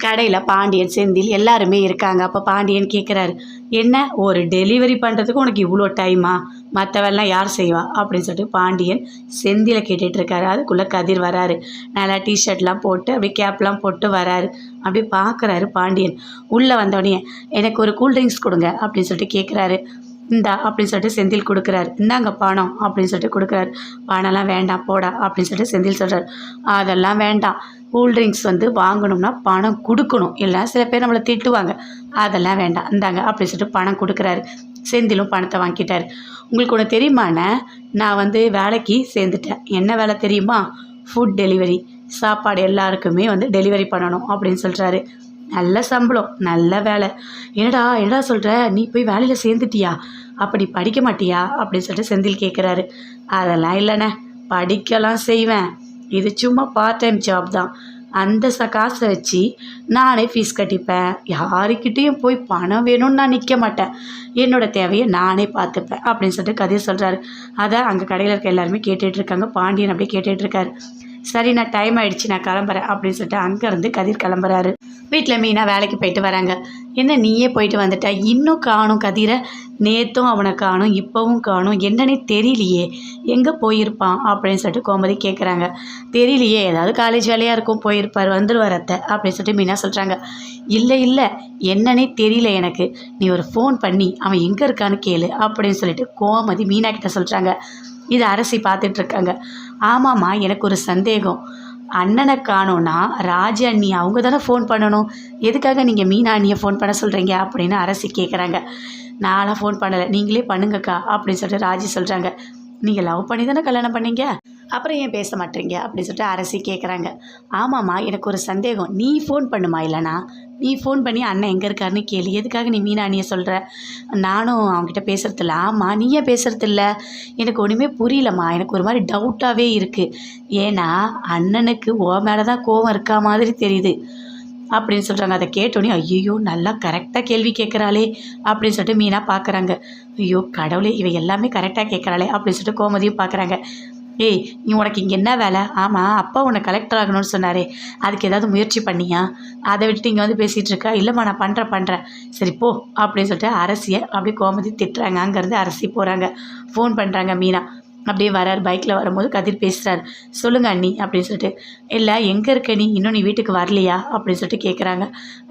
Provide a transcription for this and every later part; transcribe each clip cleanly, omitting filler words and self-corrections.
கடையில் பாண்டியன் செந்தில் எல்லாருமே இருக்காங்க. அப்போ பாண்டியன் கேட்குறாரு, என்ன ஒரு டெலிவரி பண்ணுறதுக்கு உனக்கு இவ்வளோ டைமா? மற்றவெல்லாம் யார் செய்வா அப்படின்னு சொல்லிட்டு பாண்டியன் செந்திலை கேட்டுட்ருக்காரு. அதுக்குள்ளே கதிர் வராரு. நல்லா டிஷர்ட்லாம் போட்டு அப்படியே கேப்லாம் போட்டு வராரு. அப்படி பார்க்குறாரு பாண்டியன். உள்ளே வந்தோடனே எனக்கு ஒரு கூல்ட்ரிங்க்ஸ் கொடுங்க அப்படின்னு சொல்லிட்டு கேட்குறாரு. இந்தா அப்படின்னு சொல்லிட்டு செந்தில் கொடுக்குறாரு. இந்தாங்க பணம் அப்படின்னு சொல்லிட்டு கொடுக்குறாரு. பணம்லாம் வேண்டாம் போடா அப்படின்னு சொல்லிட்டு செந்தில் சொல்கிறார். அதெல்லாம் வேண்டாம், கூல்ட்ரிங்க்ஸ் வாங்கணும்னா பணம் கொடுக்கணும், இல்லை சில பேர் நம்மளை திட்டுவாங்க, அதெல்லாம் வேண்டாம், இந்தாங்க அப்படின்னு சொல்லிட்டு பணம் கொடுக்குறாரு. செந்திலும் பணத்தை வாங்கிட்டார். உங்களுக்கு ஒன்று தெரியுமாண்ணே, நான் வேலைக்கு சேர்ந்துட்டேன். என்ன வேலை தெரியுமா? ஃபுட் டெலிவரி, சாப்பாடு எல்லாருக்குமே டெலிவரி பண்ணணும் அப்படின்னு சொல்கிறாரு. நல்ல சம்பளம், நல்ல வேலை. என்னடா சொல்கிற, நீ போய் வேலையில் சேர்ந்துட்டியா? அப்படி படிக்க மாட்டியா அப்படின்னு சொல்லிட்டு செந்தில் கேட்குறாரு. அதெல்லாம் இல்லைண்ணே, படிக்கலாம் செய்வேன், இது சும்மா பார்ட் டைம் ஜாப் தான். அந்த காசை வச்சு நானே ஃபீஸ் கட்டிப்பேன். யாருக்கிட்டேயும் போய் பணம் வேணும்னு நான் நிற்க மாட்டேன். என்னோடய தேவையை நானே பார்த்துப்பேன் அப்படின்னு சொல்லிட்டு கதிர் சொல்கிறாரு. அதை அங்கே கடையில் இருக்க எல்லாருமே கேட்டுட்ருக்காங்க. பாண்டியன் அப்படியே கேட்டுட்ருக்காரு. சரி, நான் டைம் ஆகிடுச்சு, நான் கிளம்புறேன் அப்படின்னு சொல்லிட்டு அங்கேருந்து கதிர் கிளம்புறாரு. வீட்டில் மீனா வேலைக்கு போயிட்டு வராங்க. என்ன நீயே போயிட்டு வந்துட்ட, இன்னும் காணும் கதிரை? நேற்றும் அவனை காணும், இப்போவும் காணும், என்னன்னே தெரியலையே, எங்கே போயிருப்பான் அப்படின்னு சொல்லிட்டு கோமதி கேட்குறாங்க. தெரியலையே, ஏதாவது காலேஜ் வேலையாக இருக்கும், போயிருப்பார், வந்துடுவார் அத்தை அப்படின்னு சொல்லிட்டு மீனா சொல்கிறாங்க. இல்லை என்னன்னே தெரியல எனக்கு, நீ ஒரு ஃபோன் பண்ணி அவன் எங்கே இருக்கான்னு கேளு அப்படின்னு சொல்லிட்டு கோமதி மீனா கிட்ட சொல்கிறாங்க. இது அரசி பார்த்துட்ருக்காங்க. ஆமாம்மா, எனக்கு ஒரு சந்தேகம், அண்ணனை காணோன்னா ராஜி அண்ணி அவங்க தானே ஃபோன் பண்ணணும், எதுக்காக நீங்கள் மீனா அண்ணியை ஃபோன் பண்ண சொல்கிறீங்க அப்படின்னு அரசி கேட்குறாங்க. நான்லாம் ஃபோன் பண்ணலை, நீங்களே பண்ணுங்கக்கா அப்படின்னு சொல்லிட்டு ராஜி சொல்கிறாங்க. நீங்கள் லவ் பண்ணி தானே கல்யாணம் பண்ணீங்க, அப்புறம் ஏன் பேச மாட்டீங்க அப்படின்னு சொல்லிட்டு அரசி கேட்குறாங்க. ஆமாம்மா, எனக்கு ஒரு சந்தேகம், நீ ஃபோன் பண்ணுமா, இல்லைனா நீ ஃபோன் பண்ணி அண்ணன் எங்கே இருக்காருன்னு கேளு, எதுக்காக நீ மீனா அண்ணியை சொல்கிற? நானும் அவங்ககிட்ட பேசுகிறதில்ல. ஆமாம், நீ ஏன் பேசுகிறதில்ல? எனக்கு ஒன்றுமே புரியலம்மா, எனக்கு ஒரு மாதிரி டவுட்டாகவே இருக்குது. ஏன்னா அண்ணனுக்கு ஓ மேலே தான் கோவம் இருக்கா மாதிரி தெரியுது அப்படின்னு சொல்கிறாங்க. அதை கேட்டோன்னே ஐயோ நல்லா கரெக்டாக கேள்வி கேட்குறாளே அப்படின்னு சொல்லிட்டு மீனா பார்க்குறாங்க. ஐயோ கடவுளே, இவ எல்லாமே கரெக்டாக கேட்குறாளே அப்படின்னு சொல்லிட்டு கோமதியும் பார்க்குறாங்க. ஏய், நீ உனக்கு இங்கே என்ன வேலை? ஆமாம், அப்பா உன்னை கலெக்டர் ஆகணும்னு சொன்னாரே, அதுக்கு ஏதாவது முயற்சி பண்ணியா? அதை விட்டுட்டு இங்கே பேசிகிட்டு இருக்கா? இல்லைம்மா நான் பண்ணுறேன், சரி போ அப்படின்னு சொல்லிட்டு அரசியை அப்படியே கோமதி திட்டுறாங்க. அங்கேருந்து அரசி போகிறாங்க. ஃபோன் பண்ணுறாங்க மீனா. அப்படியே வரார். பைக்கில் வரும்போது கதிர் பேசுகிறார். சொல்லுங்கள் அண்ணி அப்படின்னு சொல்லிட்டு. இல்லை எங்கே இருக்க நீ, இன்னும் நீ வீட்டுக்கு வரலையா அப்படின்னு சொல்லிட்டு கேட்குறாங்க.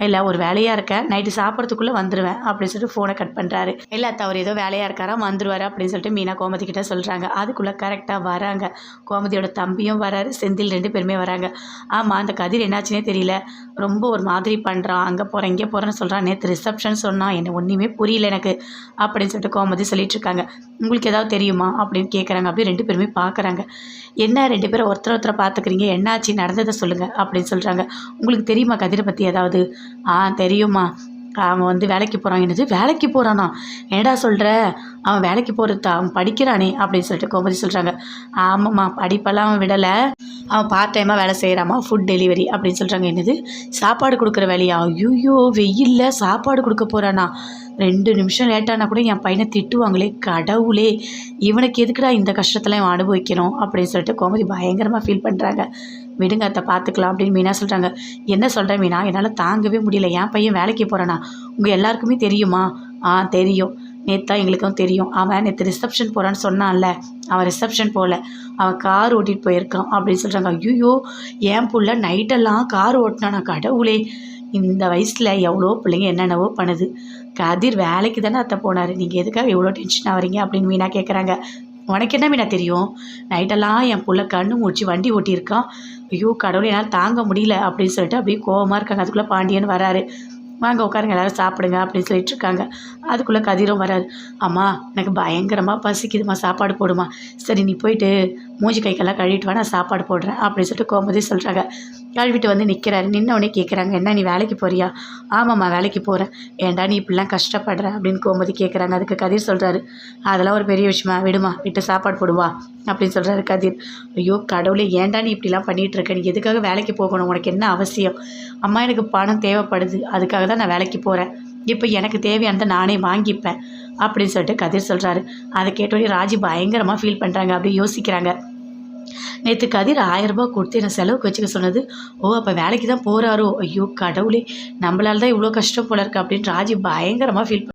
இல்லை ஒரு வேலையாக இருக்கேன், நைட்டு சாப்பிட்றதுக்குள்ளே வந்துடுவேன் அப்படின்னு சொல்லிட்டு ஃபோனை கட் பண்ணுறாரு. இல்லை அவர் ஏதோ வேலையாக இருக்காரா, வந்துடுவார் அப்படின்னு சொல்லிட்டு மீனா கோமதி கிட்டே சொல்கிறாங்க. அதுக்குள்ளே கரெக்டாக வராங்க. கோமதியோட தம்பியும் வராரு, செந்தில் 2 பேருமே வராங்க. ஆமாம், அந்த கதிர் என்னாச்சுன்னே தெரியல, ரொம்ப ஒரு மாதிரி பண்ணுறான், அங்கே போகிறேன் இங்கே போகிறேன்னு சொல்கிறான், நேற்று ரிசப்ஷன் சொன்னான், என்ன ஒன்றுமே புரியல எனக்கு அப்படின்னு சொல்லிட்டு கோமதி சொல்லிட்டுருக்காங்க. உங்களுக்கு ஏதாவது தெரியுமா அப்படின்னு கேட்குறாங்க. அப்படியே 2 பேருமே பார்க்குறாங்க. என்ன 2 பேரும் ஒருத்தரை பார்த்துக்கிறீங்க, என்னாச்சு, நடந்ததை சொல்லுங்கள் அப்படின்னு சொல்கிறாங்க. உங்களுக்கு தெரியுமா கதிரை பற்றி ஏதாவது? தெரியுமா, அவன் வேலைக்கு போகிறான். என்னது வேலைக்கு போகிறானா? என்னடா சொல்கிற? அவன் வேலைக்கு போகிறதா, அவன் படிக்கிறானே அப்படின்னு சொல்லிட்டு கோமதி சொல்கிறாங்க. ஆமாம்மா, படிப்பெல்லாம் அவன் விடலை, அவன் பார்ட் டைமாக வேலை செய்கிறாமா, ஃபுட் டெலிவரி அப்படின்னு சொல்கிறாங்க. என்னது சாப்பாடு கொடுக்குற வேலையா? ஐயோ வெயிலில் சாப்பாடு கொடுக்க போகிறானா? 2 நிமிஷம் லேட்டானா கூட என் பையனை திட்டுவாங்களே, கடவுளே, இவனுக்கு எதுக்குடா இந்த கஷ்டத்தெல்லாம் இவன் அனுபவிக்கணும் அப்படின்னு சொல்லிட்டு கோமதி பயங்கரமாக ஃபீல் பண்ணுறாங்க. விடுங்க அத்தை பார்த்துக்கலாம் அப்படின்னு மீனா சொல்கிறாங்க. என்ன சொல்கிறேன் மீனா, என்னால் தாங்கவே முடியல, என் பையன் வேலைக்கு போகிறானா? உங்கள் எல்லாருக்குமே தெரியுமா? தெரியும், நேற்று தான் எங்களுக்கும் தெரியும். அவன் நேற்று ரிசப்ஷன் போகிறான்னு சொன்னான்ல, அவன் ரிசப்ஷன் போகல, அவன் கார் ஓட்டிகிட்டு போயிருக்கான் அப்படின்னு சொல்கிறாங்க. ஐயோ, என் புள்ள நைட்டெல்லாம் கார் ஓட்டினானா? கடவுளே, இந்த வயசில் எவ்வளோ பிள்ளைங்க என்னென்னவோ பண்ணுது. கதிர் வேலைக்கு தானே அத்தை போனார், நீங்கள் எதுக்காக எவ்வளோ டென்ஷன் ஆகிறீங்க அப்படின்னு மீனா கேட்குறாங்க. உனக்கு என்ன மீனா தெரியும்? நைட்டெல்லாம் என் புள்ள கண்ணு மூச்சு வண்டி ஓட்டியிருக்கான். ஐயோ கடவுளே, என்னால் தாங்க முடியல அப்படின்னு சொல்லிட்டு அப்படியே கோவமாக இருக்காங்க. அதுக்குள்ளே பாண்டியன் வராரு. வாங்க உட்காருங்க, எல்லோரும் சாப்பிடுங்க அப்படின்னு சொல்லிட்டு இருக்காங்க. அதுக்குள்ளே கதிரும் வராது. அம்மா எனக்கு பயங்கரமாக பசிக்குதுமா, சாப்பாடு போடுமா. சரி நீ போயிட்டு மூஞ்சி கைக்கெல்லாம் கழுவிட்டு வா, நான் சாப்பாடு போடுறேன் அப்படின்னு சொல்லிட்டு கோமதி சொல்கிறாங்க. கழுவிட்டு நிற்கிறாரு. நின்னவொடனே கேட்குறாங்க, என்ன நீ வேலைக்கு போறியா? ஆமாம்மா வேலைக்கு போகிறேன். ஏன்டா நீ இப்படிலாம் கஷ்டப்படுற அப்படின்னு கோமதி கேட்குறாங்க. அதுக்கு கதிர் சொல்கிறாரு, அதெல்லாம் ஒரு பெரிய விஷயமா, விடுமா, விட்டு சாப்பாடு போடுவா அப்படின்னு சொல்கிறாரு கதிர். ஐயோ கடவுளே, ஏன்டா நீ இப்படிலாம் பண்ணிகிட்டு இருக்க, நீ எதுக்காக வேலைக்கு போகணும், உனக்கு என்ன அவசியம்? அம்மா எனக்கு பணம் தேவைப்படுது, அதுக்காக தான் நான் வேலைக்கு போகிறேன், இப்போ எனக்கு தேவையானதை நானே வாங்கிப்பேன் அப்படின்னு சொல்லிட்டு கதிர் சொல்கிறாரு. அதை கேட்டோடனே ராஜி பயங்கரமாக ஃபீல் பண்ணுறாங்க. அப்படி யோசிக்கிறாங்க. நேற்று கதிர் 1000 ரூபாய் கொடுத்து என்னை செலவுக்கு வச்சுக்க சொன்னது. ஓ அப்போ வேலைக்கு தான் போகிறாரோ, ஐயோ கடவுளே நம்மளால தான் இவ்வளோ கஷ்டம் போல இருக்கு அப்படின்னு ராஜி பயங்கரமாக ஃபீல்